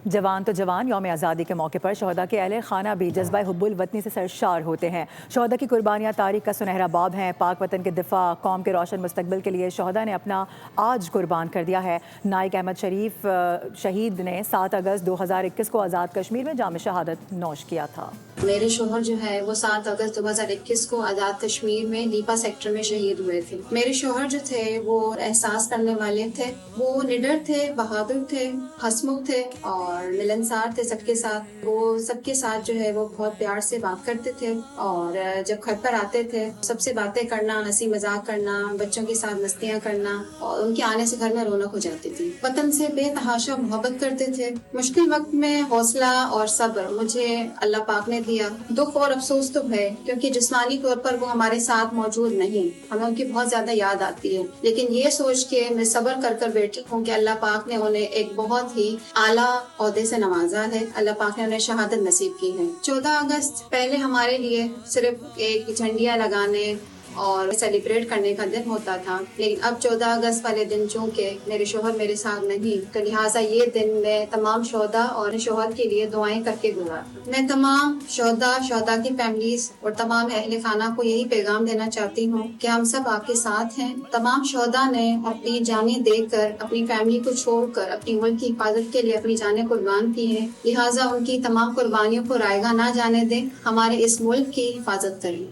جوان تو جوان یوم آزادی کے موقع پر شہداء کے اہل خانہ بھی جذبہ حب الوطنی سے سرشار ہوتے ہیں۔ شہداء کی قربانیاں تاریخ کا سنہرا باب ہیں۔ پاک وطن کے دفاع، قوم کے روشن مستقبل کے لیے شہداء نے اپنا آج قربان کر دیا ہے۔ نائک احمد شریف شہید نے 7 اگست 2021 کو آزاد کشمیر میں جام شہادت نوش کیا تھا۔ میرے شوہر جو ہے وہ 7 اگست 2021 کو آزاد کشمیر میں لیپا سیکٹر میں شہید ہوئے تھے۔ میرے شوہر جو تھے وہ احساس کرنے والے تھے، وہ نڈر تھے، بہادر تھے، ہنسمکھ تھے اور ملنسار تھے سب کے ساتھ۔ وہ سب کے ساتھ جو ہے وہ بہت پیار سے بات کرتے تھے اور جب گھر پر آتے تھے سب سے باتیں کرنا، ہنسی مذاق کرنا، بچوں کے ساتھ مستیاں کرنا اور ان کے آنے سے گھر میں رونق ہو جاتی تھی۔ وطن سے بے تحاشا محبت کرتے تھے۔ مشکل وقت میں حوصلہ اور صبر مجھے اللہ پاک نے دیا۔ دکھ اور افسوس تو ہے کیونکہ جسمانی طور پر وہ ہمارے ساتھ موجود نہیں، ہمیں ان کی بہت زیادہ یاد آتی ہے، لیکن یہ سوچ کے میں صبر کر بیٹھی ہوں کہ اللہ پاک نے انہیں ایک بہت ہی اعلیٰ عہدے سے نوازا ہے، اللہ پاک نے انہیں شہادت نصیب کی ہے۔ 14 اگست پہلے ہمارے لیے صرف ایک جھنڈیاں لگانے اور سیلیبریٹ کرنے کا دن ہوتا تھا، لیکن اب 14 اگست والے دن چونکہ میرے شوہر میرے ساتھ نہیں تو لہٰذا یہ دن میں تمام شہداء اور شوہر کے لیے دعائیں کر کے گزارا۔ میں تمام شہداء کی فیملیز اور تمام اہل خانہ کو یہی پیغام دینا چاہتی ہوں کہ ہم سب آپ کے ساتھ ہیں۔ تمام شہداء نے اپنی جانیں دے کر، اپنی فیملی کو چھوڑ کر اپنی ملک کی حفاظت کے لیے اپنی جانیں قربان کی ہیں، لہٰذا ان کی تمام قربانیوں کو رائیگاں نہ جانے دیں، ہمارے اس ملک کی حفاظت کریں۔